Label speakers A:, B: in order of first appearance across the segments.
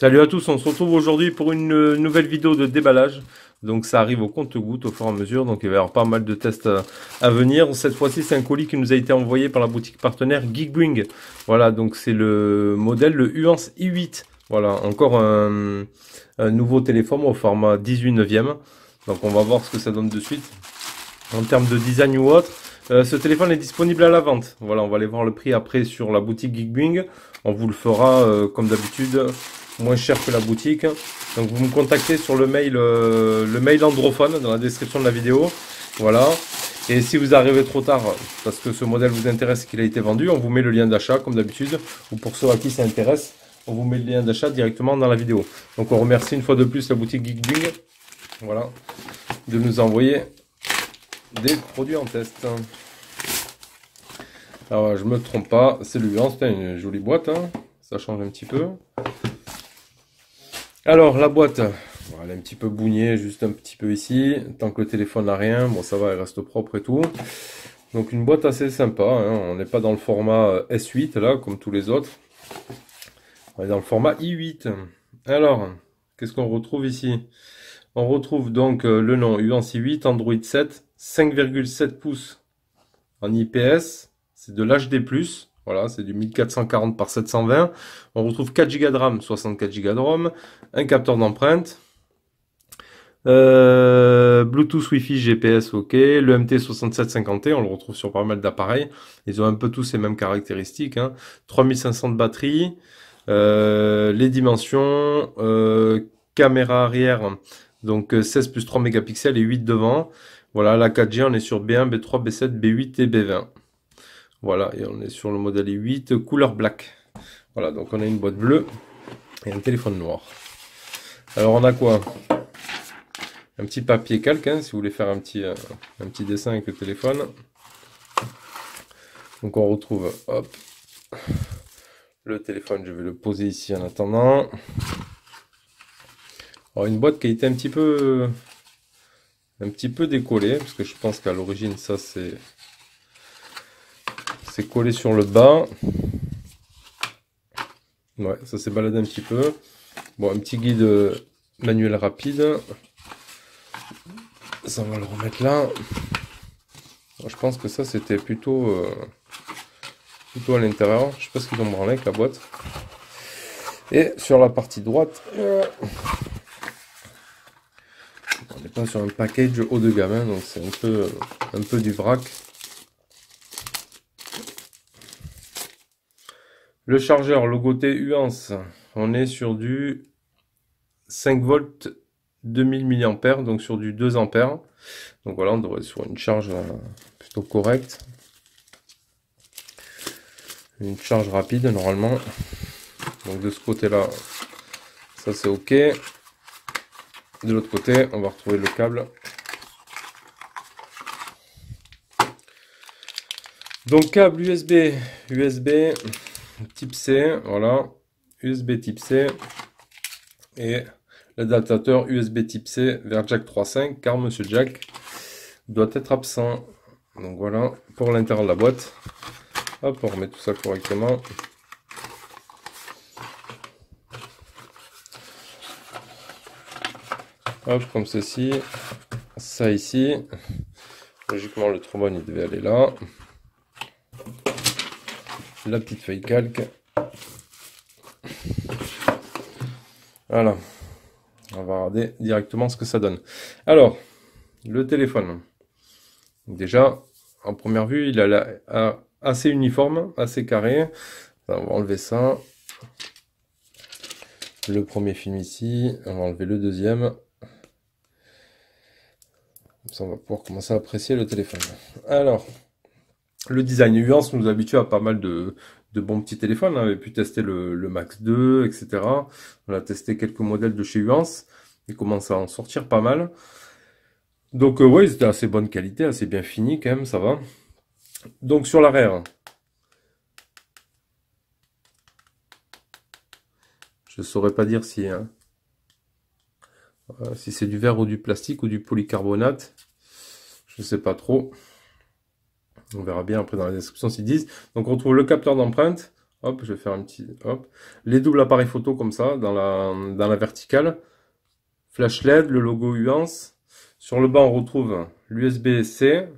A: Salut à tous, on se retrouve aujourd'hui pour une nouvelle vidéo de déballage. Donc ça arrive au compte-gouttes au fur et à mesure, donc il va y avoir pas mal de tests à venir. Cette fois-ci c'est un colis qui nous a été envoyé par la boutique partenaire Geekbring. Voilà, donc c'est le modèle, le Uance i8. Voilà, encore un nouveau téléphone au format 18 neuvième. Donc on va voir ce que ça donne de suite. En termes de design ou autre, ce téléphone est disponible à la vente. Voilà, on va aller voir le prix après sur la boutique Geekbring. On vous le fera comme d'habitude moins cher que la boutique. Donc vous me contactez sur le mail Androphone dans la description de la vidéo. Voilà. Et si vous arrivez trop tard, parce que ce modèle vous intéresse et qu'il a été vendu, on vous met le lien d'achat comme d'habitude. Ou pour ceux à qui ça intéresse, on vous met le lien d'achat directement dans la vidéo. Donc on remercie une fois de plus la boutique Geekbring, voilà, de nous envoyer des produits en test. Alors je me trompe pas, c'est le Uance, c'est une jolie boîte, hein. Ça change un petit peu. Alors la boîte, elle est un petit peu bougnée, juste un petit peu ici. Tant que le téléphone n'a rien, bon ça va, elle reste propre et tout. Donc une boîte assez sympa, hein. On n'est pas dans le format S8 là, comme tous les autres. On est dans le format i8. Alors, qu'est-ce qu'on retrouve ici? On retrouve donc le nom Uance i8, Android 7, 5,7 pouces en IPS. C'est de l'HD+. Voilà, c'est du 1440 par 720. On retrouve 4 Go de RAM, 64 Go de ROM, un capteur d'empreinte, Bluetooth, Wi-Fi, GPS, ok. Le MT6750T, on le retrouve sur pas mal d'appareils. Ils ont un peu tous les mêmes caractéristiques, hein. 3500 de batterie. Les dimensions, caméra arrière, donc 16 plus 3 mégapixels et 8 devant. Voilà, la 4G, on est sur B1, B3, B7, B8 et B20. Voilà, et on est sur le modèle i8 couleur black. Voilà, donc on a une boîte bleue et un téléphone noir. Alors on a quoi? Un petit papier calque, hein, si vous voulez faire un petit dessin avec le téléphone. Donc on retrouve, hop, le téléphone, je vais le poser ici en attendant. Alors une boîte qui a été un petit peu décollée, parce que je pense qu'à l'origine ça c'est collé sur le bas. Ouais, ça s'est baladé un petit peu. Bon, un petit guide manuel rapide. Ça, on va le remettre là. Alors, je pense que ça c'était plutôt à l'intérieur. Je sais pas ce qu'ils ont branlé avec la boîte. Et sur la partie droite, on n'est pas sur un package haut de gamme, hein, donc c'est un peu du vrac. Le chargeur logoté Uance, on est sur du 5 volts 2000 mAh, donc sur du 2 ampères. Donc voilà, on devrait être sur une charge plutôt correcte. Une charge rapide normalement. Donc de ce côté-là, ça c'est ok. De l'autre côté, on va retrouver le câble. Donc câble USB type C, voilà, USB type C et l'adaptateur USB type C vers jack 3.5 car monsieur Jack doit être absent. Donc voilà pour l'intérieur de la boîte. Hop, on remet tout ça correctement. Hop, comme ceci, ça ici. Logiquement le trombone il devait aller là. La petite feuille calque. Voilà. On va regarder directement ce que ça donne. Alors, le téléphone. Déjà, en première vue, il a l'air assez uniforme, assez carré. On va enlever ça. Le premier film ici. On va enlever le deuxième. Comme ça, on va pouvoir commencer à apprécier le téléphone. Alors, le design Uance nous habitue à pas mal de bons petits téléphones. On avait pu tester le Max 2, etc. On a testé quelques modèles de chez Uance. Il commence à en sortir pas mal. Donc ouais, c'était assez bonne qualité, assez bien fini quand même, ça va. Donc sur l'arrière, je ne saurais pas dire si, si c'est du verre ou du plastique ou du polycarbonate. Je ne sais pas trop. On verra bien après dans la description s'ils disent. Donc on retrouve le capteur d'empreinte. Hop, je vais faire un petit... Hop. Les doubles appareils photo comme ça, dans la verticale. Flash LED, le logo Uance. Sur le bas, on retrouve l'USB-C.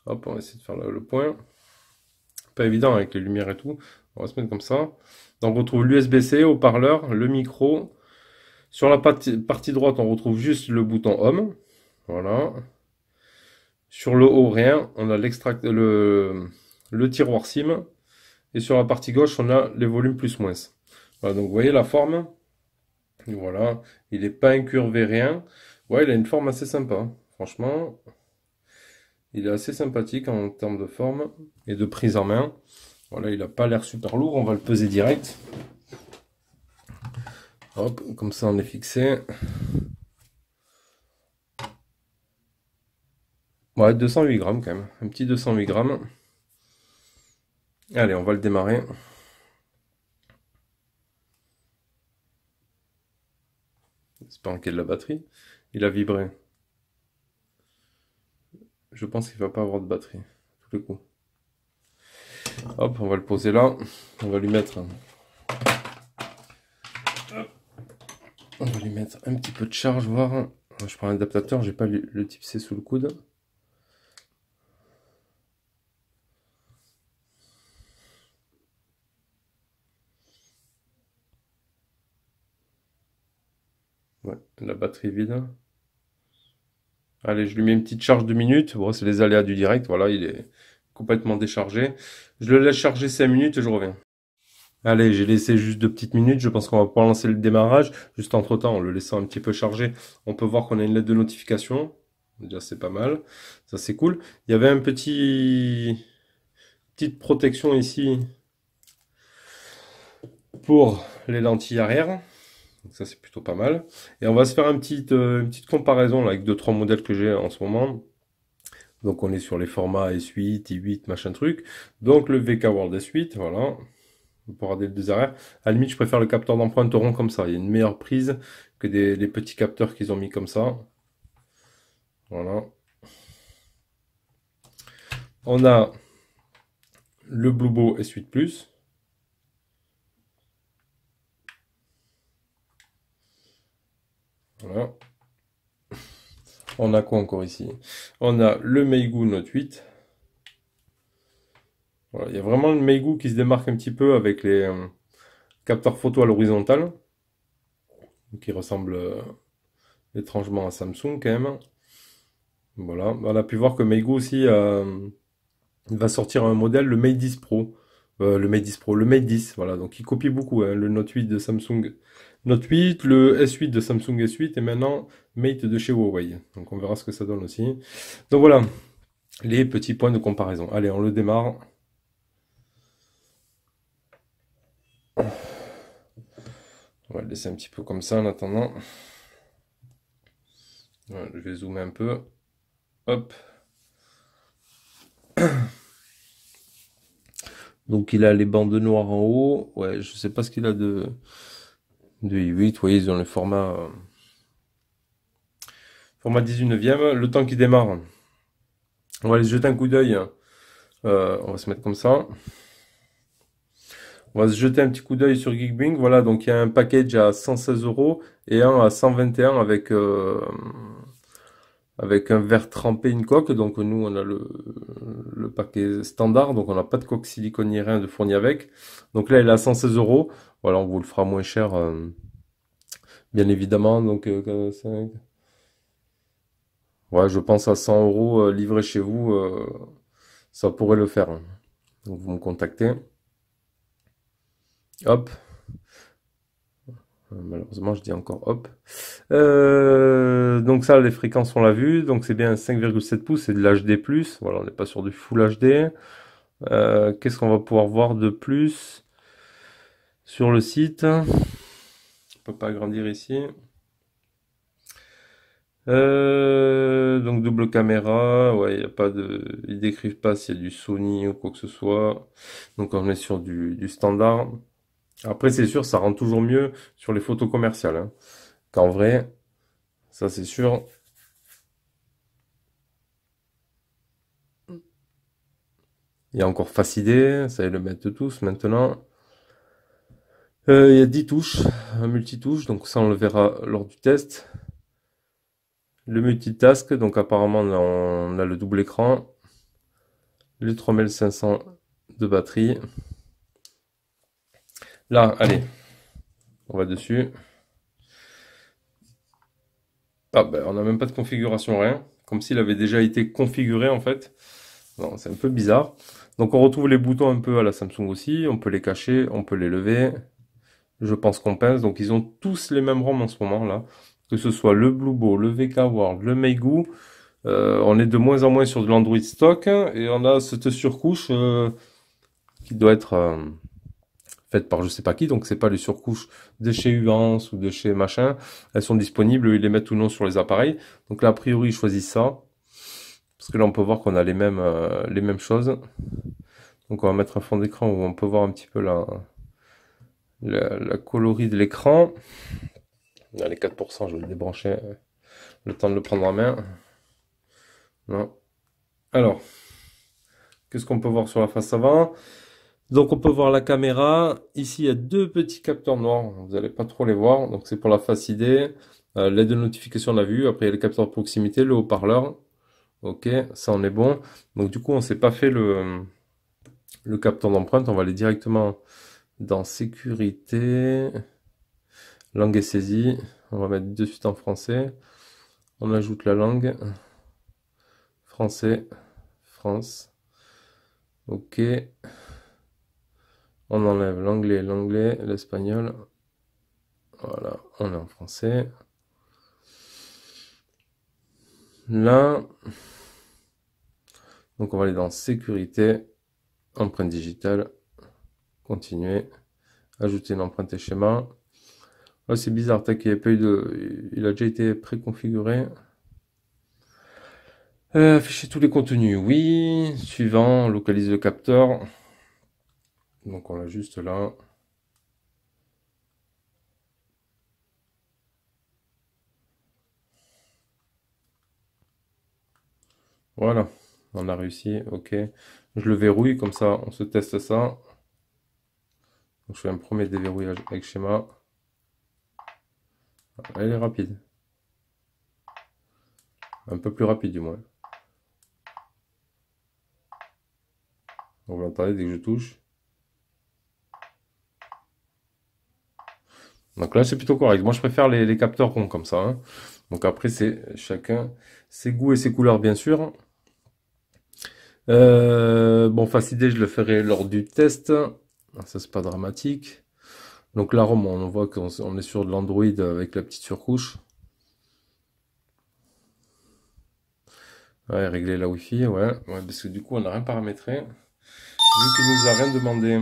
A: Hop, on va essayer de faire le point. Pas évident avec les lumières et tout. On va se mettre comme ça. Donc on retrouve l'USB-C, haut-parleur, le micro. Sur la partie droite, on retrouve juste le bouton Home. Voilà. Sur le haut, rien. On a le tiroir SIM. Et sur la partie gauche, on a les volumes plus-moins. Voilà, donc vous voyez la forme. Voilà. Il n'est pas incurvé, rien. Ouais, il a une forme assez sympa. Franchement, il est assez sympathique en termes de forme et de prise en main. Voilà, il n'a pas l'air super lourd. On va le peser direct. Hop, comme ça on est fixé. Ouais, 208 grammes quand même. Un petit 208 grammes. Allez, on va le démarrer. J'espère qu'il y a de la batterie. Il a vibré. Je pense qu'il ne va pas avoir de batterie. Tous les coups. Hop, on va le poser là. On va lui mettre... On va lui mettre un petit peu de charge, voir. Je prends un adaptateur, j'ai pas le type C sous le coude. Ouais, la batterie vide. Allez, je lui mets une petite charge de minutes. Bon, c'est les aléas du direct. Voilà, il est complètement déchargé. Je le laisse charger 5 minutes et je reviens. Allez, j'ai laissé juste 2 petites minutes. Je pense qu'on va pouvoir lancer le démarrage. Juste entre temps, en le laissant un petit peu charger, on peut voir qu'on a une lettre de notification. Déjà, c'est pas mal. Ça, c'est cool. Il y avait petite protection ici pour les lentilles arrière. Donc ça, c'est plutôt pas mal. Et on va se faire une petite comparaison là, avec 2-3 modèles que j'ai en ce moment. Donc on est sur les formats S8, i8, machin truc. Donc le VK World S8, voilà. Pour regarder les deux arrières. À la limite, je préfère le capteur d'empreinte rond comme ça. Il y a une meilleure prise que les petits capteurs qu'ils ont mis comme ça. Voilà. On a le Bluebo S8 Plus. Voilà. On a quoi encore ici? On a le Meigu Note 8. Voilà. Il y a vraiment le Meigu qui se démarque un petit peu avec les capteurs photo à l'horizontale. Qui ressemble étrangement à Samsung quand même. Voilà. On a pu voir que Meigu aussi va sortir un modèle, le Mate 10 Pro. Le Mate 10 Pro, le Mate 10, voilà. Donc il copie beaucoup, hein, le Note 8 de Samsung Note 8, le S8 de Samsung S8 et maintenant Mate de chez Huawei. Donc on verra ce que ça donne aussi. Donc voilà, les petits points de comparaison. Allez, on le démarre. On va le laisser un petit peu comme ça en attendant. Voilà, je vais zoomer un peu. Hop. Donc il a les bandes noires en haut. Ouais, je sais pas ce qu'il a de i8. Vous voyez, ils ont le format 19e. Le temps qu'il démarre, on va aller jeter un coup d'œil. On va se mettre comme ça. On va se jeter un petit coup d'œil sur Geekbing. Voilà, donc il y a un package à 116 € et un à 121 avec un verre trempé, une coque. Donc nous, on a le paquet standard, donc on n'a pas de coque silicone ni rien de fourni avec. Donc là, il est à 116 €. Voilà, on vous le fera moins cher, bien évidemment. Donc, ouais, je pense à 100 € livré chez vous, ça pourrait le faire. Donc vous me contactez. Hop. Malheureusement, je dis encore hop. Donc ça, les fréquences, on l'a vu. Donc c'est bien 5,7 pouces, c'est de l'HD+. Voilà, on n'est pas sur du Full HD. Qu'est-ce qu'on va pouvoir voir de plus sur le site? On peut pas agrandir ici. Donc double caméra, ouais, y a pas de, ils décrivent pas s'il y a du Sony ou quoi que ce soit. Donc on est sur du standard. Après c'est sûr, ça rend toujours mieux sur les photos commerciales, hein, qu'en vrai, ça c'est sûr. Il y a encore Face ID, ça va le mettre tous maintenant. Il y a 10 touches, un multitouche, donc ça on le verra lors du test. Le multitask, donc apparemment on a le double écran. Les 3500 de batterie. Là, allez, on va dessus. Ah ben, on n'a même pas de configuration, rien. Comme s'il avait déjà été configuré en fait. Non, c'est un peu bizarre. Donc on retrouve les boutons un peu à la Samsung aussi. On peut les cacher, on peut les lever. Je pense qu'on pince. Donc ils ont tous les mêmes ROM en ce moment là. Que ce soit le Bluebo, le VK World, le Meigu. On est de moins en moins sur de l'Android stock. Et on a cette surcouche qui doit être faite par je sais pas qui. Donc c'est pas les surcouches de chez Uance ou de chez machin. Elles sont disponibles. Ils les mettent ou non sur les appareils. Donc là a priori ils choisissent ça. Parce que là, on peut voir qu'on a les mêmes choses. Donc, on va mettre un fond d'écran où on peut voir un petit peu la coloris de l'écran. Dans les 4%, je vais le débrancher. Le temps de le prendre en main. Non. Alors, qu'est-ce qu'on peut voir sur la face avant? Donc, on peut voir la caméra. Ici, il y a deux petits capteurs noirs. Vous n'allez pas trop les voir. Donc, c'est pour la Face ID. L'aide de notification, on l'a vu. Après, il y a le capteur de proximité, le haut-parleur. Ok, ça on est bon. Donc du coup, on s'est pas fait le capteur d'empreinte. On va aller directement dans sécurité, langue et saisie. On va mettre de suite en français. On ajoute la langue. Français, France. Ok. On enlève l'anglais, l'espagnol. Voilà, on est en français. Là. Donc on va aller dans sécurité, empreinte digitale, continuer, ajouter une empreinte et schéma. Là c'est bizarre, tac, il a déjà été préconfiguré. Afficher tous les contenus, oui. Suivant, on localise le capteur. Donc on l'a juste là. Voilà, on a réussi, ok. Je le verrouille, comme ça on se teste ça. Donc je fais un premier déverrouillage avec schéma. Elle est rapide. Un peu plus rapide du moins. Donc vous l'entendez dès que je touche. Donc là c'est plutôt correct. Moi je préfère les capteurs ronds comme ça, hein. Donc après c'est chacun ses goûts et ses couleurs bien sûr. Bon, Face ID, je le ferai lors du test. Ça, c'est pas dramatique. Donc là, on voit qu'on est sur de l'Android avec la petite surcouche. Ouais, régler la Wi-Fi, ouais, parce que du coup, on n'a rien paramétré. Vu qu'il nous a rien demandé.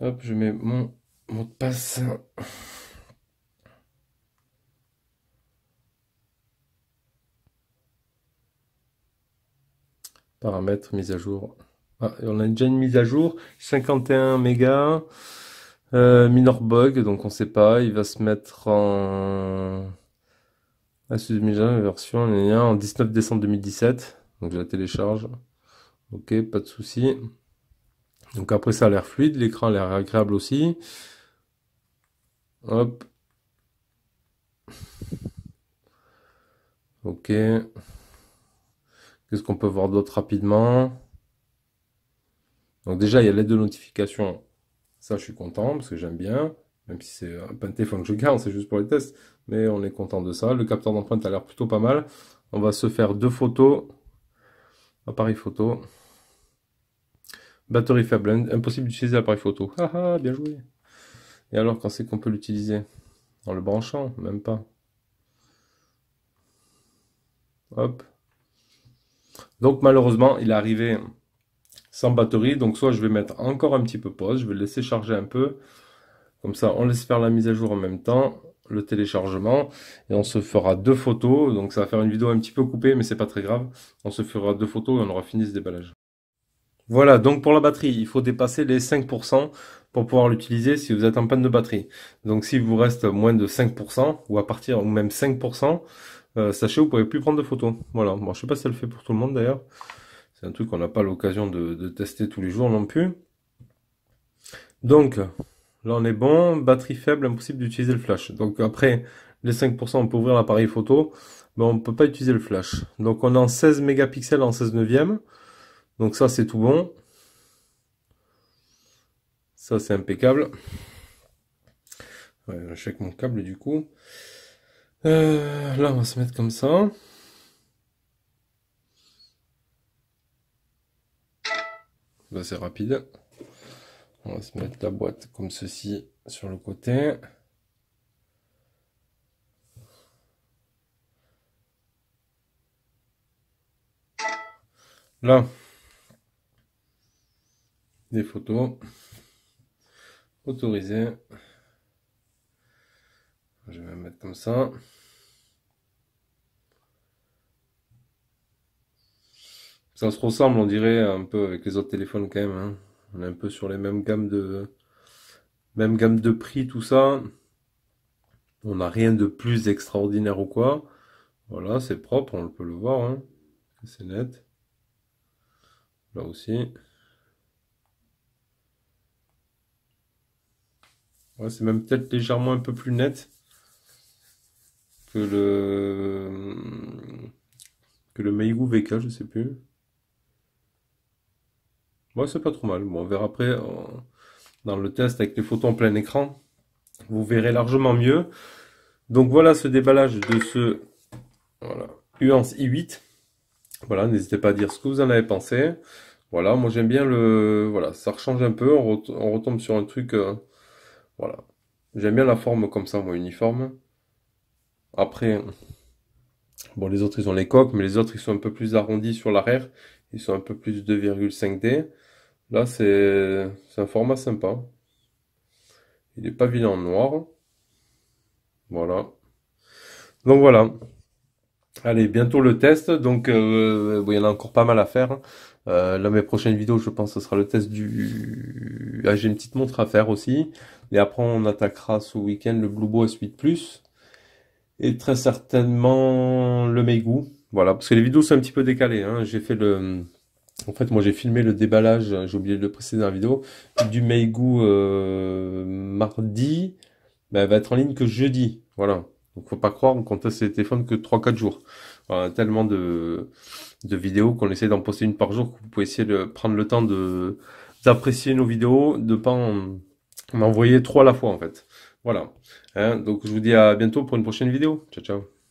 A: Hop, je mets mon mot de passe. Paramètres, mise à jour. Ah, on a déjà une mise à jour. 51 mégas. Minor bug, donc on sait pas. Il va se mettre en... version en 19 décembre 2017. Donc je la télécharge. Ok, pas de souci. Donc après ça a l'air fluide, l'écran a l'air agréable aussi. Hop. Ok. Qu'est-ce qu'on peut voir d'autre rapidement? Donc déjà il y a l'aide de notification. Ça je suis content parce que j'aime bien. Même si c'est pas un téléphone que je garde, c'est juste pour les tests. Mais on est content de ça. Le capteur d'empreinte a l'air plutôt pas mal. On va se faire deux photos. Appareil photo. Batterie faible. Impossible d'utiliser l'appareil photo. Ah ah, bien joué. Et alors quand c'est qu'on peut l'utiliser? En le branchant? Même pas. Hop. Donc malheureusement, il est arrivé sans batterie. Donc soit je vais mettre encore un petit peu pause. Je vais le laisser charger un peu. Comme ça, on laisse faire la mise à jour en même temps, le téléchargement, et on se fera deux photos. Donc ça va faire une vidéo un petit peu coupée, mais c'est pas très grave. On se fera deux photos et on aura fini ce déballage. Voilà, donc pour la batterie, il faut dépasser les 5% pour pouvoir l'utiliser si vous êtes en panne de batterie. Donc s'il vous reste moins de 5%, ou à partir, ou même 5%, sachez, vous pouvez plus prendre de photos. Voilà. Bon, je sais pas si ça le fait pour tout le monde d'ailleurs. C'est un truc qu'on n'a pas l'occasion de tester tous les jours non plus. Donc, là on est bon. Batterie faible, impossible d'utiliser le flash. Donc après, les 5%, on peut ouvrir l'appareil photo. Mais on ne peut pas utiliser le flash. Donc on est en 16 mégapixels en 16 neuvième. Donc ça, c'est tout bon. Ça, c'est impeccable. Ouais, je check mon câble du coup. Là, on va se mettre comme ça. Là, c'est rapide. On va se mettre la boîte comme ceci sur le côté. Là, des photos autorisées. Je vais mettre comme ça. Ça se ressemble, on dirait, un peu avec les autres téléphones quand même, hein. On est un peu sur les mêmes gammes de prix, tout ça. On n'a rien de plus extraordinaire ou quoi. Voilà, c'est propre, on peut le voir, hein. C'est net. Là aussi. Ouais, c'est même peut-être légèrement un peu plus net que le Meigu VK, je sais plus. Ouais, c'est pas trop mal. Bon, on verra après dans le test avec les photos en plein écran. Vous verrez largement mieux. Donc voilà ce déballage de ce voilà, Uance i8. Voilà, n'hésitez pas à dire ce que vous en avez pensé. Voilà, moi j'aime bien voilà, ça rechange un peu. On retombe sur un truc. Voilà, j'aime bien la forme comme ça, moi, uniforme. Après, bon, les autres ils ont les coques, mais les autres ils sont un peu plus arrondis sur l'arrière. Ils sont un peu plus 2,5D. Là, c'est un format sympa. Il est pas vilain en noir. Voilà. Donc voilà. Allez, bientôt le test. Donc, bon, il y en a encore pas mal à faire. Là, mes prochaines vidéos, je pense, ce sera le test du... Ah, j'ai une petite montre à faire aussi. Et après, on attaquera ce week-end le Bluebo S8 Plus. Et très certainement le Meigu. Voilà, parce que les vidéos sont un petit peu décalées, hein. J'ai fait le... En fait, moi, j'ai filmé le déballage, j'ai oublié de le préciser dans la vidéo, du Meigu mardi. Ben, elle va être en ligne que jeudi. Voilà. Donc faut pas croire qu'on teste les téléphones que 3-4 jours. Voilà, tellement de vidéos qu'on essaie d'en poster une par jour que vous pouvez essayer de prendre le temps d'apprécier nos vidéos, de pas m'envoyer trop à la fois en fait. Voilà. Hein, donc je vous dis à bientôt pour une prochaine vidéo. Ciao ciao.